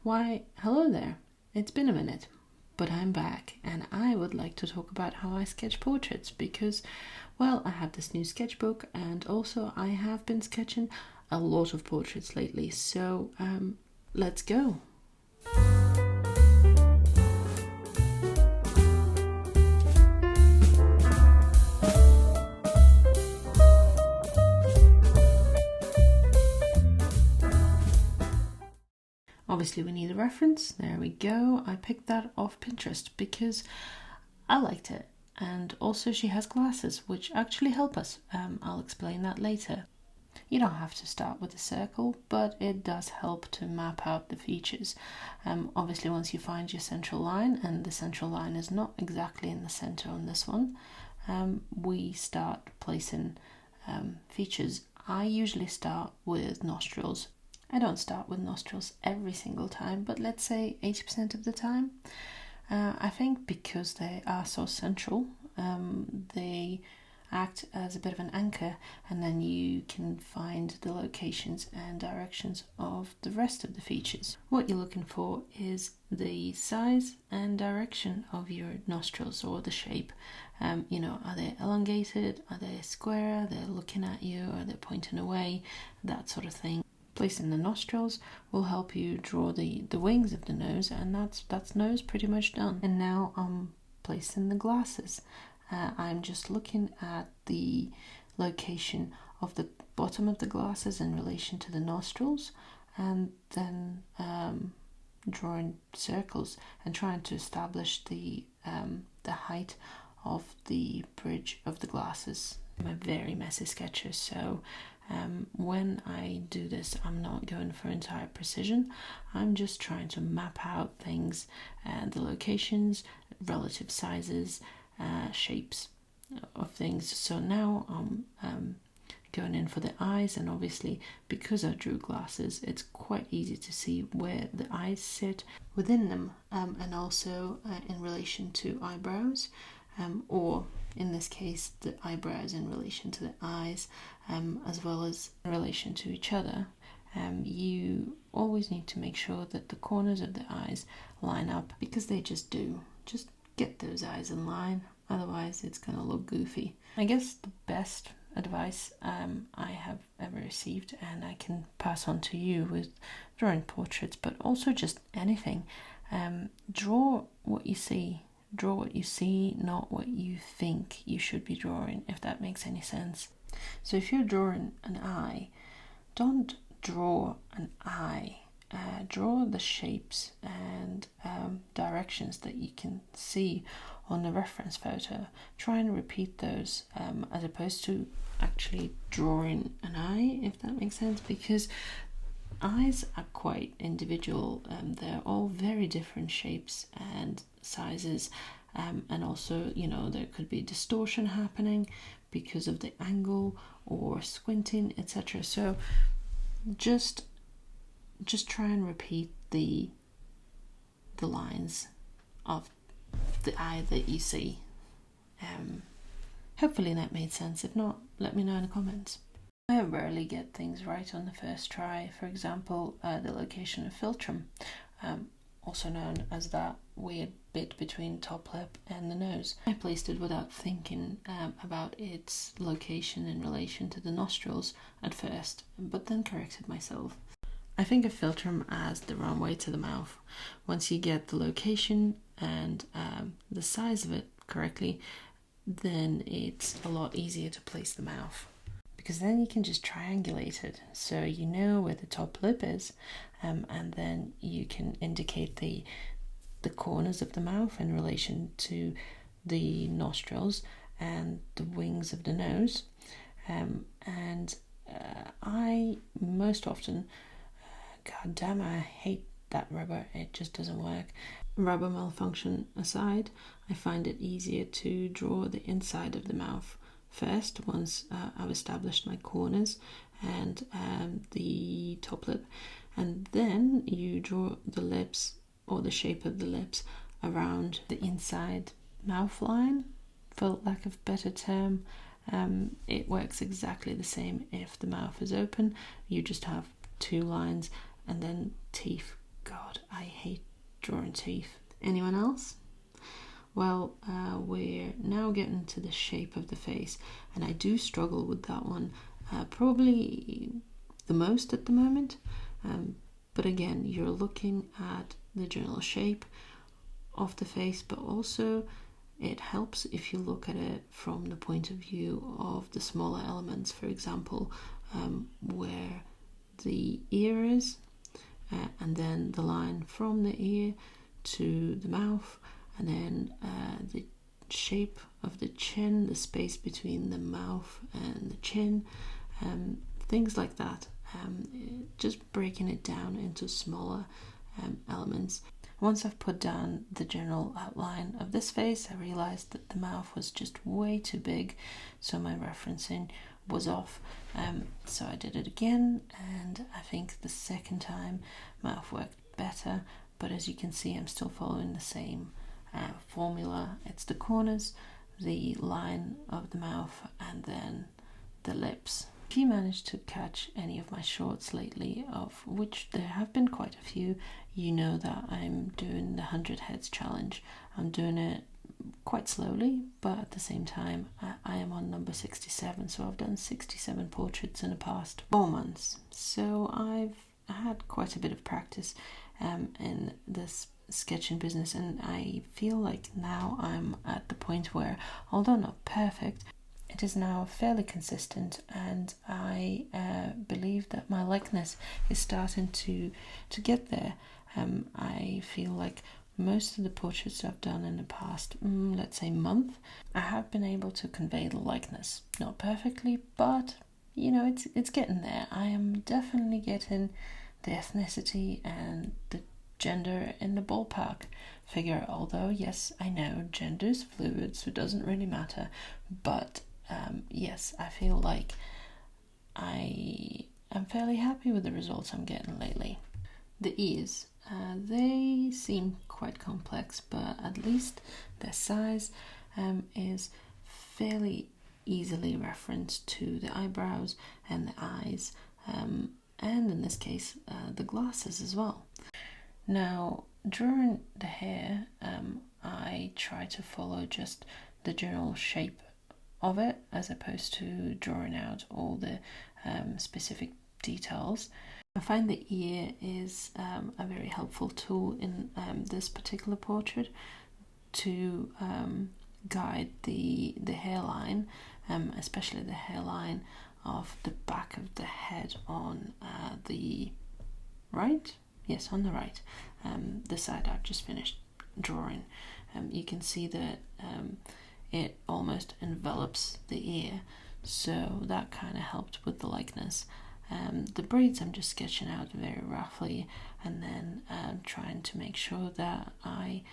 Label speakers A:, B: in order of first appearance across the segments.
A: Why, hello there. It's been a minute, but I'm back and I would like to talk about how I sketch portraits because, well, I have this new sketchbook and also I have been sketching a lot of portraits lately, so let's go. Obviously we need a reference. There we go. I picked that off Pinterest because I liked it. And also she has glasses which actually help us. I'll explain that later. You don't have to start with a circle, but it does help to map out the features. Obviously once you find your central line, and the central line is not exactly in the center on this one, we start placing features. I usually start with nostrils. I don't start with nostrils every single time, but let's say 80% of the time. I think because they are so central, they act as a bit of an anchor, and then you can find the locations and directions of the rest of the features. What you're looking for is the size and direction of your nostrils, or the shape. Are they elongated? Are they square? Are they looking at you? Are they pointing away? That sort of thing. Placing the nostrils will help you draw the wings of the nose, and that's nose pretty much done. And now I'm placing the glasses. I'm just looking at the location of the bottom of the glasses in relation to the nostrils, and then drawing circles and trying to establish the height of the bridge of the glasses. I'm a very messy sketcher, so when I do this, I'm not going for entire precision. I'm just trying to map out things, the locations, relative sizes, shapes of things. So now I'm going in for the eyes, and obviously because I drew glasses, it's quite easy to see where the eyes sit within them, and also in relation to eyebrows, or in this case the eyebrows in relation to the eyes, as well as in relation to each other. You always need to make sure that the corners of the eyes line up, because they just do. Just get those eyes in line, otherwise it's going to look goofy. I guess the best advice I have ever received, and I can pass on to you with drawing portraits, but also just anything, draw what you see. Draw what you see, not what you think you should be drawing, if that makes any sense. So if you're drawing an eye, don't draw an eye. Draw the shapes and directions that you can see on the reference photo. Try and repeat those, as opposed to actually drawing an eye, if that makes sense, because eyes are quite individual. They're all very different shapes and sizes, and also there could be distortion happening because of the angle or squinting, etc. So just try and repeat the lines of the eye that you see. Hopefully that made sense. If not, let me know in the comments. I rarely get things right on the first try. For example, the location of philtrum, also known as that weird bit between top lip and the nose. I placed it without thinking about its location in relation to the nostrils at first, but then corrected myself. I think of philtrum as the wrong way to the mouth. Once you get the location and the size of it correctly, then it's a lot easier to place the mouth, because then you can just triangulate it, so you know where the top lip is, and then you can indicate the corners of the mouth in relation to the nostrils and the wings of the nose. I most often, god damn, I hate that rubber, it just doesn't work. Rubber malfunction aside, I find it easier to draw the inside of the mouth first, once I've established my corners and the top lip, and then you draw the lips, or the shape of the lips, around the inside mouth line, for lack of a better term. It works exactly the same if the mouth is open. You just have two lines, and then teeth. God, I teeth. Anyone else? Well, we're now getting to the shape of the face, and I do struggle with that one probably the most at the moment. But again, you're looking at the general shape of the face, but also it helps if you look at it from the point of view of the smaller elements. For example, where the ear is, and then the line from the ear to the mouth, and then the shape of the chin, the space between the mouth and the chin, things like that. Just breaking it down into smaller elements. Once I've put down the general outline of this face, I realized that the mouth was just way too big, so my referencing was off. So I did it again, and I think the second time mouth worked better, but as you can see, I'm still following the same formula. It's the corners, the line of the mouth, and then the lips. If you managed to catch any of my shorts lately, of which there have been quite a few, you know that I'm doing the 100 heads challenge. I'm doing it quite slowly, but at the same time I am on number 67, so I've done 67 portraits in the past 4 months. So I've had quite a bit of practice in this sketching business, and I feel like now I'm at the point where, although not perfect, it is now fairly consistent, and I believe that my likeness is starting to get there. I feel like most of the portraits I've done in the past, let's say month, I have been able to convey the likeness. Not perfectly, but you know, it's getting there. I am definitely getting the ethnicity and the gender in the ballpark figure, although yes, I know gender is fluid, so it doesn't really matter, but yes, I feel like I am fairly happy with the results I'm getting lately. The ears, they seem quite complex, but at least their size is fairly easily referenced to the eyebrows and the eyes, and in this case the glasses as well. Now, drawing the hair, I try to follow just the general shape of it as opposed to drawing out all the specific details. I find the ear is a very helpful tool in this particular portrait to guide the hairline, especially the hairline of the back of the head on the right. Yes, on the right, the side I've just finished drawing. You can see that it almost envelops the ear, so that kind of helped with the likeness. The braids I'm just sketching out very roughly, and then trying to make sure that I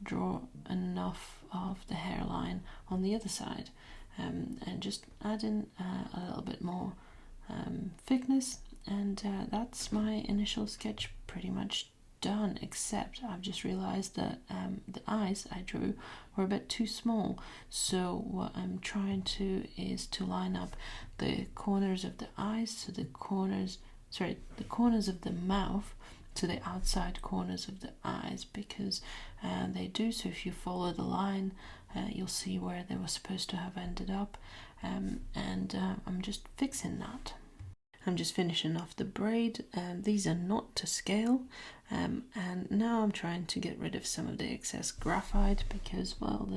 A: draw enough of the hairline on the other side, and just adding a little bit more thickness, and that's my initial sketch pretty much done, except I've just realized that the eyes I drew were a bit too small, so what I'm trying to is to line up the corners of the eyes to the corners of the mouth to the outside corners of the eyes, because they do. So if you follow the line, you'll see where they were supposed to have ended up, and I'm just fixing that. I'm just finishing off the braid. These are not to scale, and now I'm trying to get rid of some of the excess graphite because, well,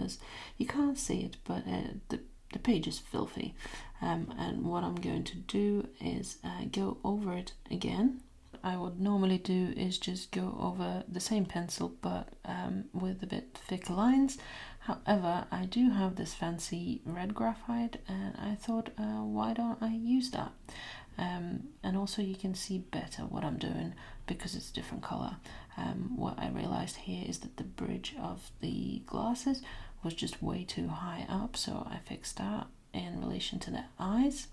A: you can't see it, but the page is filthy, and what I'm going to do is go over it again. I would normally do is just go over the same pencil but with a bit thicker lines. However, I do have this fancy red graphite, and I thought, why don't I use that? And also you can see better what I'm doing because it's a different color. What I realized here is that the bridge of the glasses was just way too high up, so I fixed that in relation to the eyes,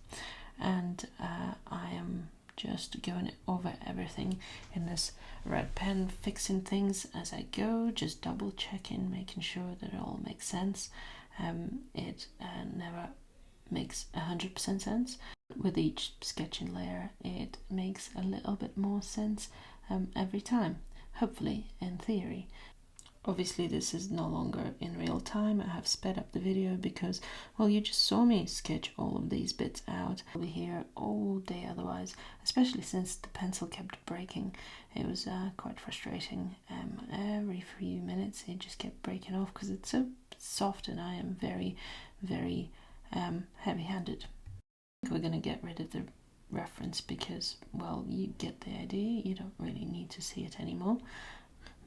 A: and I am just going over everything in this red pen, fixing things as I go, just double checking, making sure that it all makes sense. It never makes 100% sense. With each sketching layer, it makes a little bit more sense every time. hopefully in theory. Obviously this is no longer in real time. I have sped up the video because, well, you just saw me sketch all of these bits out. I'll be here all day otherwise, especially since the pencil kept breaking. It was quite frustrating. Every few minutes it just kept breaking off because it's so soft and I am very, very heavy-handed. I think we're going to get rid of the reference because, well, you get the idea. You don't really need to see it anymore.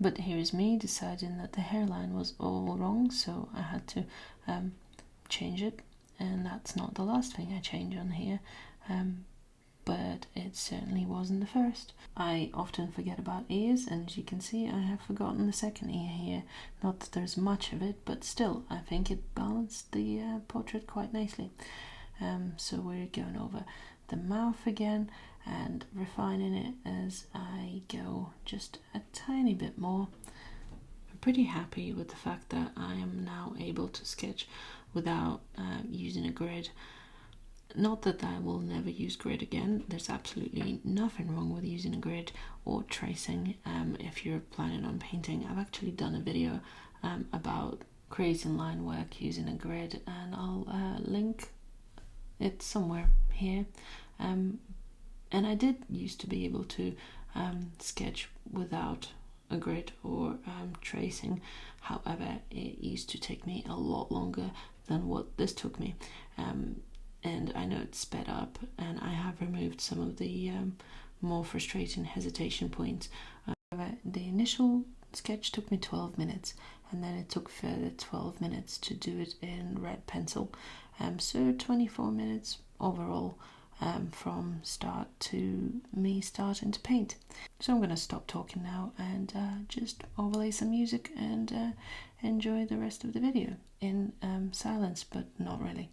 A: But here's me deciding that the hairline was all wrong, so I had to change it. And that's not the last thing I change on here, but it certainly wasn't the first. I often forget about ears, and as you can see, I have forgotten the second ear here. Not that there's much of it, but still, I think it balanced the portrait quite nicely. So we're going over the mouth again and refining it as I go just a tiny bit more. I'm pretty happy with the fact that I am now able to sketch without using a grid. Not that I will never use grid again. There's absolutely nothing wrong with using a grid or tracing if you're planning on painting. I've actually done a video about creating line work using a grid, and I'll link it somewhere here. And I did used to be able to sketch without a grid or tracing. However, it used to take me a lot longer than what this took me. And I know it's sped up, and I have removed some of the more frustrating hesitation points. However, the initial sketch took me 12 minutes, and then it took further 12 minutes to do it in red pencil. So 24 minutes overall from start to me starting to paint. So I'm going to stop talking now and just overlay some music and enjoy the rest of the video in silence, but not really.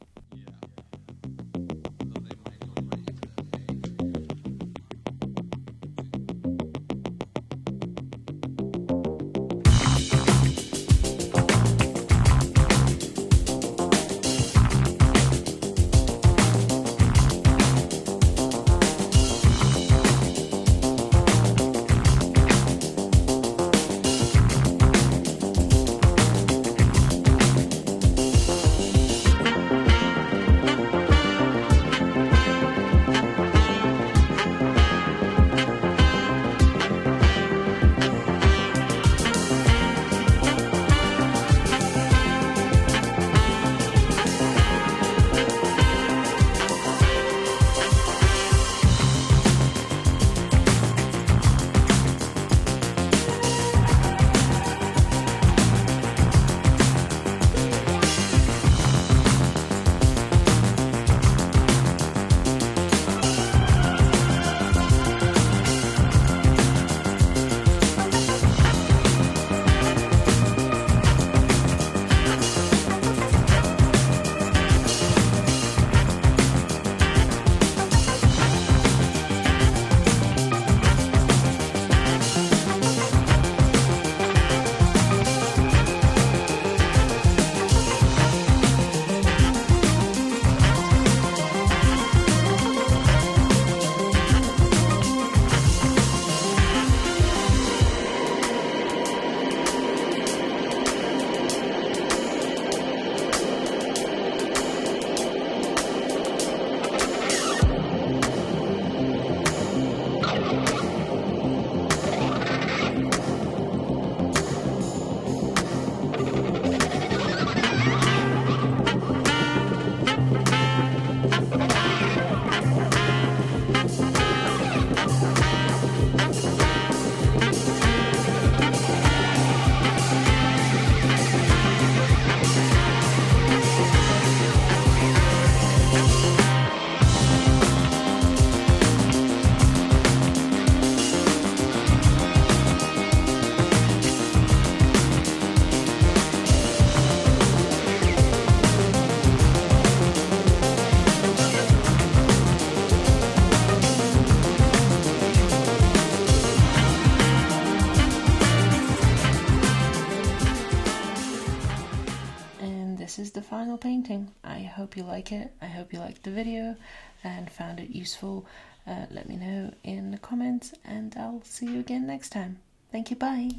A: This is the final painting. I hope you like it. I hope you liked the video and found it useful. Let me know in the comments, and I'll see you again next time. Thank you, bye.